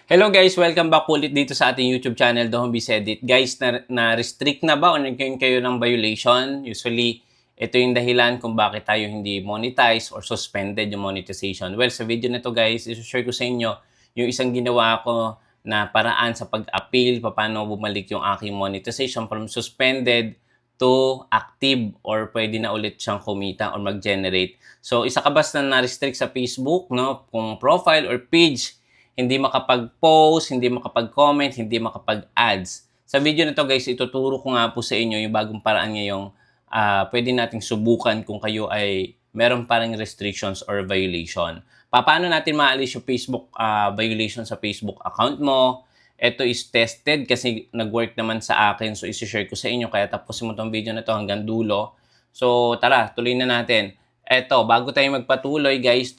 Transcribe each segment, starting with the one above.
Hello guys, welcome back ulit dito sa ating YouTube channel, The Home Biz Edit. Guys, na-restrict na ba o nagkaroon kayo ng violation? Usually, ito yung dahilan kung bakit tayo hindi monetize or suspended yung monetization. Well, sa video na to guys, isi-share ko sa inyo yung isang ginawa ko na paraan sa pag-appeal, paano bumalik yung aking monetization from suspended to active or pwede na ulit siyang kumita or mag-generate. So, isa ka basta na-restrict sa Facebook, no? Kung profile or page, hindi makapag-post, hindi makapag-comment, hindi makapag-ads. Sa video na to guys, ituturo ko nga po sa inyo yung bagong paraan ngayong pwede nating subukan kung kayo ay meron parang restrictions or violation. Paano natin maalis yung Facebook violation sa Facebook account mo? Ito is tested kasi nag-work naman sa akin. So, isi-share ko sa inyo. Kaya tapusin mo tong video na to hanggang dulo. So, tara, tuloy na natin. Eto, bago tayo magpatuloy guys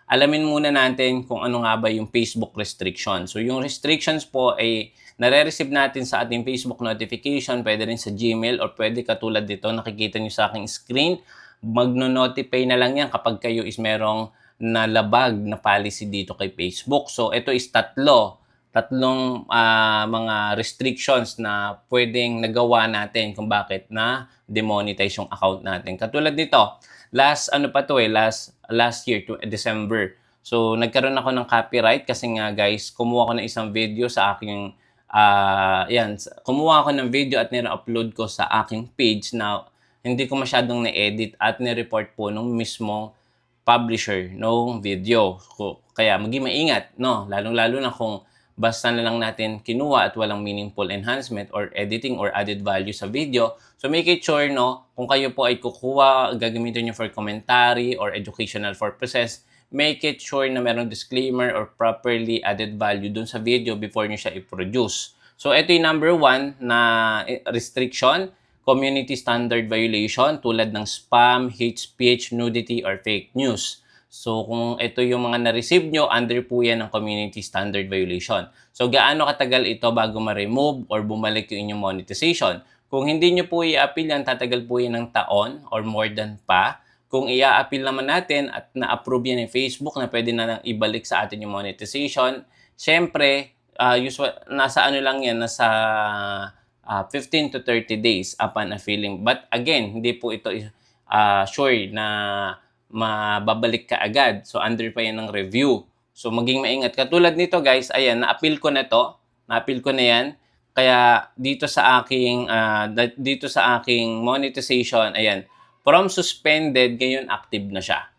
alamin muna natin kung ano nga ba yung Facebook restriction. So, yung restrictions po ay nare-receive natin sa ating Facebook notification, pwede rin sa Gmail or pwede katulad dito, nakikita nyo sa aking screen. Magno-notify na lang yan kapag kayo is merong nalabag na policy dito kay Facebook. So, ito is tatlong mga restrictions na pwedeng nagawa natin kung bakit na demonetize yung account natin. Katulad nito, last year to December. So nagkaroon ako ng copyright kasi nga guys, kumuha ko ng isang video sa aking kumuha ako ng video at nire-upload ko sa aking page na hindi ko masyadong na-edit at ni-report po nung mismong publisher ng video. Kaya maging maingat, no? Lalong-lalo na kung basta na lang natin kinuha at walang meaningful enhancement or editing or added value sa video. So make it sure, no, kung kayo po ay kukuha, gagamitin nyo for commentary or educational purposes, make it sure na merong disclaimer or properly added value dun sa video before nyo siya i-produce. So ito yung number 1 na restriction, community standard violation tulad ng spam, hate speech, nudity, or fake news. So, kung ito yung mga na-receive nyo, under po yan ng community standard violation. So, gaano katagal ito bago ma-remove or bumalik yung inyong monetization? Kung hindi nyo po i-appeal yan, tatagal po yan ng taon or more than pa. Kung i-appeal naman natin at na-approve yan ng Facebook na pwede na lang ibalik sa atin yung monetization, syempre, nasa ano lang yan, nasa 15 to 30 days upon appealing. But again, hindi po ito sure na mababalik ka agad. So, under pa yan ng review. So, maging maingat. Katulad nito, guys, ayan, na-appeal ko na to. Na-appeal ko na yan. Kaya, dito sa aking monetization, ayan, from suspended, ngayon active na siya.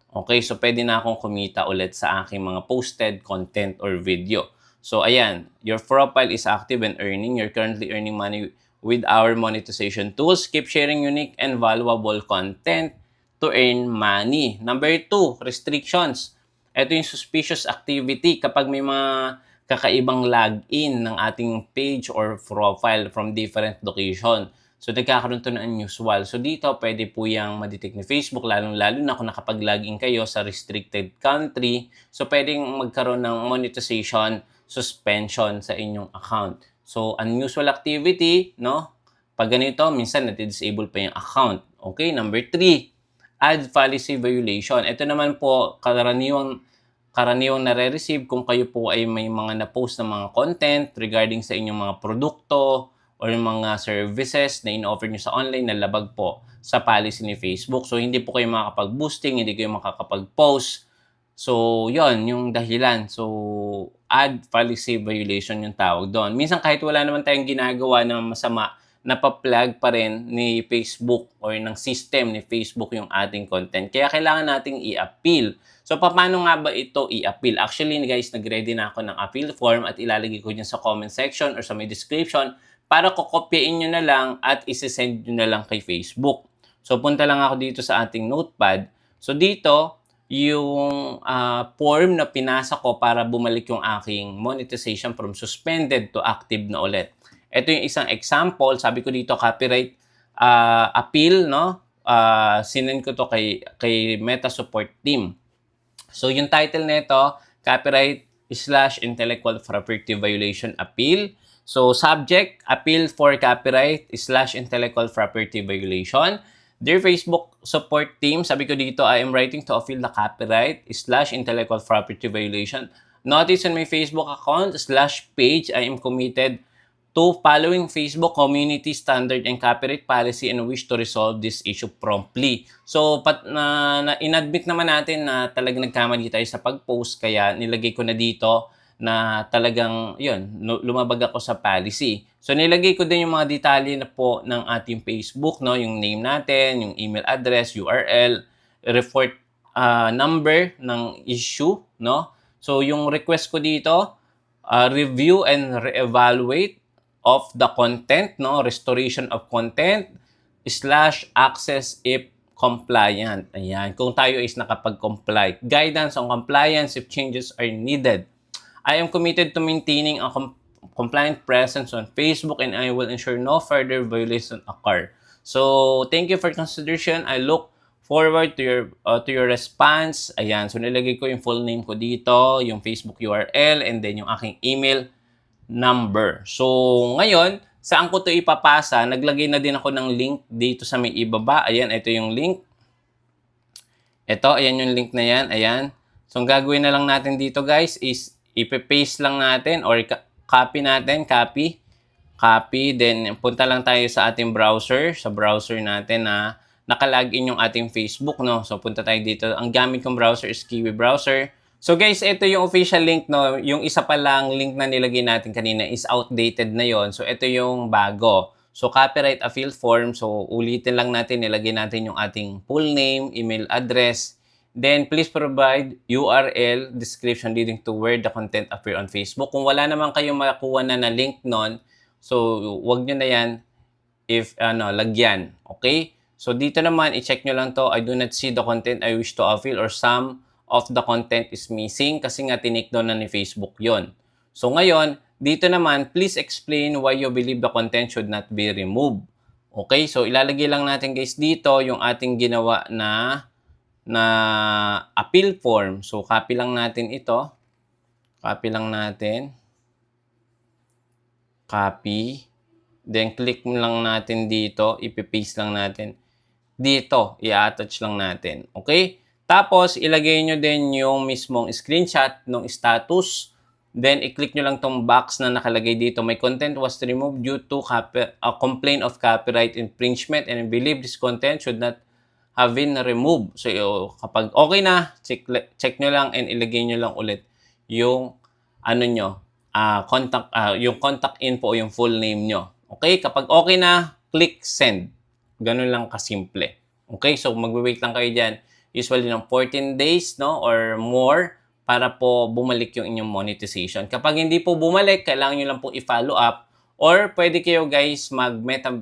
Okay, so pwede na akong kumita ulit sa aking mga posted content or video. So, ayan, your profile is active and earning. You're currently earning money with our monetization tools. Keep sharing unique and valuable content to earn money. Number 2, restrictions. Ito yung suspicious activity kapag may mga kakaibang login ng ating page or profile from different location. So, nagkakaroon to ng unusual. So, dito, pwede po yung madetect ni Facebook, lalong-lalo na kung nakapag-login kayo sa restricted country. So, pwedeng magkaroon ng monetization suspension sa inyong account. So, unusual activity, no? Pag ganito, minsan nati-disable pa yung account. Okay, number 3, ad policy violation. Ito naman po, karaniwang nare-receive kung kayo po ay may mga na-post na mga content regarding sa inyong mga produkto or mga services na in-offer nyo sa online na labag po sa policy ni Facebook. So, hindi po kayo makakapag-boosting, hindi kayo makakapag-post. So, yon yung dahilan. So, ad policy violation yung tawag doon. Minsan kahit wala naman tayong ginagawa na masama, napaplag pa rin ni Facebook or ng system ni Facebook yung ating content. Kaya kailangan nating i-appeal. So, paano nga ba ito i-appeal? Actually, guys, nag-ready na ako ng appeal form at ilalagay ko dyan sa comment section or sa may description para kokopyain nyo na lang at isi-send nyo na lang kay Facebook. So, punta lang ako dito sa ating notepad. So, dito, yung form na pinasa ko para bumalik yung aking monetization from suspended to active na ulit. Ito yung isang example, sabi ko dito copyright appeal, no? Sinend ko to kay Meta Support Team. So yung title nito, copyright / intellectual property violation appeal. So subject, appeal for copyright / intellectual property violation. Dear Facebook support team, sabi ko dito, I am writing to appeal the copyright / intellectual property violation Notice on my Facebook account / page, I am committed to following Facebook community standard and copyright policy and wish to resolve this issue promptly. So, inadmit naman natin na talagang nagkamali tayo sa pag-post, kaya nilagay ko na dito na talagang, yun, lumabag ako sa policy. So, nilagay ko din yung mga detalye na po ng ating Facebook, no? Yung name natin, yung email address, URL, report number ng issue, no? So, yung request ko dito, review and re-evaluate of the content, no? Restoration of content / access if compliant. Ayan, kung tayo is nakapag-comply. Guidance on compliance if changes are needed. I am committed to maintaining a compliant presence on Facebook and I will ensure no further violation occur. So, thank you for consideration. I look forward to your response. Ayan, so nilagay ko yung full name ko dito, yung Facebook URL, and then yung aking email number. So, ngayon, saan ko to ipapasa? Naglagay na din ako ng link dito sa may ibaba. Ayan, ito yung link. Ito, ayan yung link na yan. Ayan. So, ang gagawin na lang natin dito, guys, is ipe-paste lang natin or copy natin. Copy. Then, punta lang tayo sa ating browser. Sa browser natin na nakalagin yung ating Facebook, no? So, punta tayo dito. Ang gamit kong browser is Kiwi Browser. So guys, ito yung official link, no. Yung isa pa lang link na nilagay natin kanina is outdated na yon. So ito yung bago. So copyright appeal form. So ulitin lang natin, nilagay natin yung ating full name, email address. Then please provide URL description leading to where the content appear on Facebook. Kung wala naman kayong makuha na link nun, so wag nyo na yan lagyan. Okay? So dito naman, i-check nyo lang to. I do not see the content I wish to appeal or some of the content is missing kasi nga tinake down na ni Facebook yon. So ngayon, dito naman, please explain why you believe the content should not be removed. Okay, so ilalagay lang natin guys dito yung ating ginawa na appeal form. So copy lang natin ito. Copy lang natin. Copy. Then click lang natin dito, ipi-paste lang natin. Dito, i-attach lang natin. Okay? Tapos, ilagay nyo din yung mismong screenshot ng status. Then, i-click nyo lang tong box na nakalagay dito. My content was removed due to a complaint of copyright infringement and I believe this content should not have been removed. So, kapag okay na, check nyo lang and ilagay nyo lang ulit yung yung contact info o yung full name nyo. Okay? Kapag okay na, click send. Ganun lang kasimple. Okay? So, magwe-wait lang kayo dyan. Usually ng 14 days, no, or more para po bumalik yung inyong monetization. Kapag hindi po bumalik, kailangan nyo lang po i-follow up or pwede kayo guys mag-meta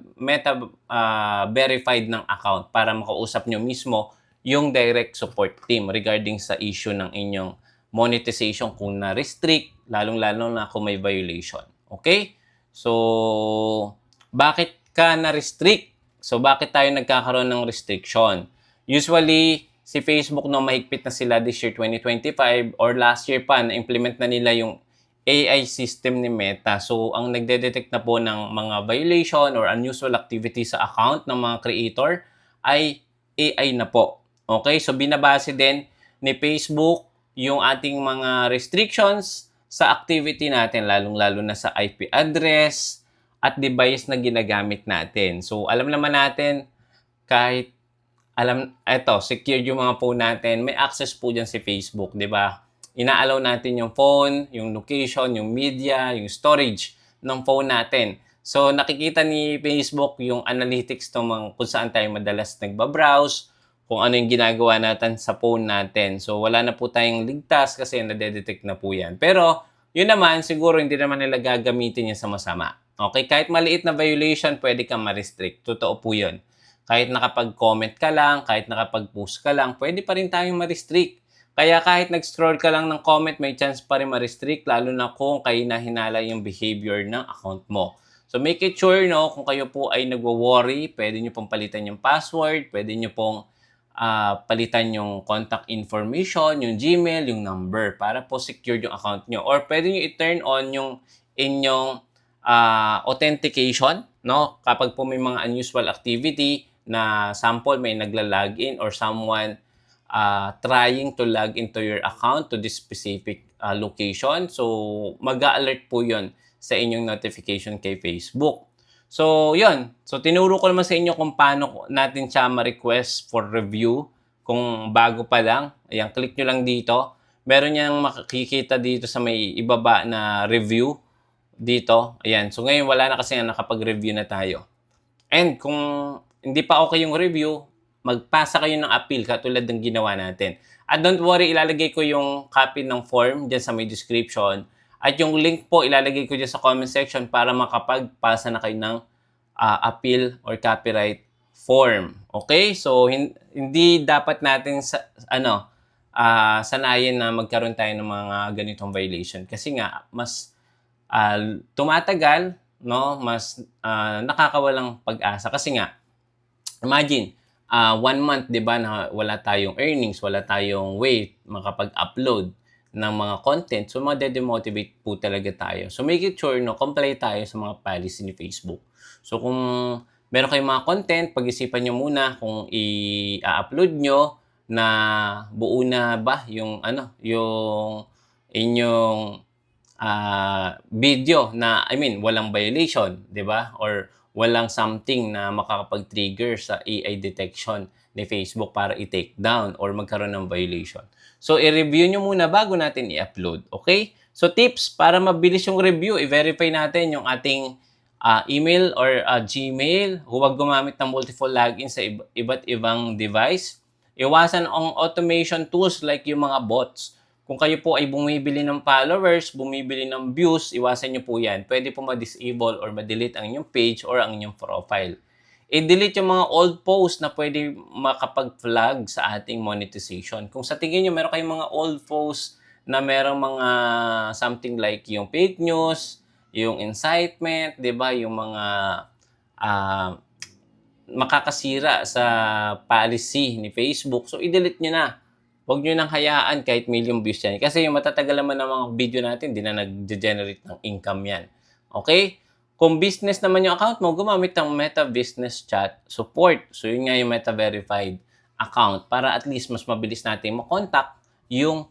verified ng account para makausap nyo mismo yung direct support team regarding sa issue ng inyong monetization kung na-restrict, lalong-lalo na kung may violation. Okay? So, bakit ka na-restrict? So, bakit tayo nagkakaroon ng restriction? Usually, si Facebook, no, mahigpit na sila this year 2025 or last year pa, na-implement na nila yung AI system ni Meta. So, ang nagde-detect na po ng mga violation or unusual activity sa account ng mga creator ay AI na po. Okay? So, binabase din ni Facebook yung ating mga restrictions sa activity natin, lalong-lalo na sa IP address at device na ginagamit natin. So, alam naman natin, kahit secure yung mga phone natin, may access po dyan si Facebook, di ba? Ina-allow natin yung phone, yung location, yung media, yung storage ng phone natin. So, nakikita ni Facebook yung analytics ng kung saan tayo madalas nagbabrowse, kung ano yung ginagawa natin sa phone natin. So, wala na po tayong ligtas kasi nadedetect na po yan. Pero, yun naman, siguro hindi naman nila gagamitin yan sa masama. Okay? Kahit maliit na violation, pwede kang ma-restrict. Totoo po yun. Kahit nakapag-comment ka lang, kahit nakapag-post ka lang, pwede pa rin tayong ma-restrict. Kaya kahit nag-scroll ka lang ng comment, may chance pa rin ma-restrict, lalo na kung kayo nahinala yung behavior ng account mo. So make it sure, no, kung kayo po ay nagwo-worry, pwede nyo pong palitan yung password, pwede nyo pong palitan yung contact information, yung Gmail, yung number, para po secure yung account nyo. Or pwede nyo i-turn on yung inyong authentication, no? Kapag po may mga unusual activity, na sample may nagla-login or someone trying to log into your account to this specific location. So, mag-a-alert po yun sa inyong notification kay Facebook. So, yun. So, tinuro ko naman sa inyo kung paano natin siya ma-request for review. Kung bago pa lang, ayan, click nyo lang dito. Meron niyang makikita dito sa may ibaba na review dito. Ayan. So, ngayon wala na kasi nakapag-review na tayo. And kung hindi pa okay yung review, magpasa kayo ng appeal katulad ng ginawa natin. At don't worry, ilalagay ko yung copy ng form dyan sa may description. At yung link po, ilalagay ko dyan sa comment section para makapagpasa na kayo ng appeal or copyright form. Okay? So, hindi dapat natin sanayin na magkaroon tayo ng mga ganitong violation. Kasi nga, mas tumatagal, no? Mas nakakawalang pag-asa. Kasi nga, imagine, 1 month, di ba, na wala tayong earnings, wala tayong way makapag-upload ng mga content. So, ma-demotivate po talaga tayo. So, make it sure, no, comply tayo sa mga policy ni Facebook. So, kung meron kayong mga content, pag-isipan nyo muna kung i-upload nyo na buo na ba yung, yung inyong video na, walang violation, di ba? Or walang something na makakapag-trigger sa AI detection ni Facebook para i-take down or magkaroon ng violation. So, i-review nyo muna bago natin i-upload. Okay? So, tips para mabilis yung review, i-verify natin yung ating email or Gmail. Huwag gumamit ng multiple login sa iba't ibang device. Iwasan ang automation tools like yung mga bots. Kung kayo po ay bumibili ng followers, bumibili ng views, iwasan nyo po yan. Pwede po ma-disable or ma-delete ang inyong page or ang inyong profile. I-delete yung mga old posts na pwede makapag-flag sa ating monetization. Kung sa tingin nyo, meron kayong mga old posts na merong mga something like yung fake news, yung incitement, di ba? Yung mga makakasira sa policy ni Facebook. So, i-delete nyo na. Huwag nyo nang hayaan kahit million views yan. Kasi yung matatagal naman ng mga video natin, di na nag-generate ng income yan. Okay? Kung business naman yung account mo, gumamit ng Meta Business Chat Support. So, yun nga yung Meta Verified account para at least mas mabilis natin makontak yung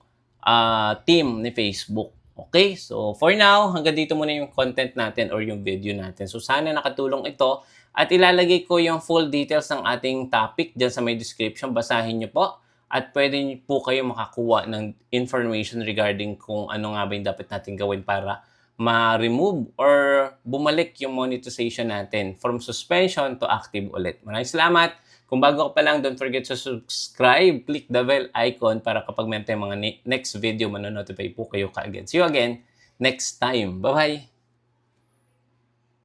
team ni Facebook. Okay? So, for now, hanggang dito muna yung content natin or yung video natin. So, sana nakatulong ito. At ilalagay ko yung full details ng ating topic dyan sa may description. Basahin nyo po. At pwede po kayo makakuha ng information regarding kung ano nga ba yung dapat natin gawin para ma-remove or bumalik yung monetization natin from suspension to active ulit. Maraming salamat. Kung bago ka pa lang, don't forget to subscribe. Click the bell icon para kapag may tayong mga next video, manonotify po kayo kaagad. See you again next time. Bye-bye!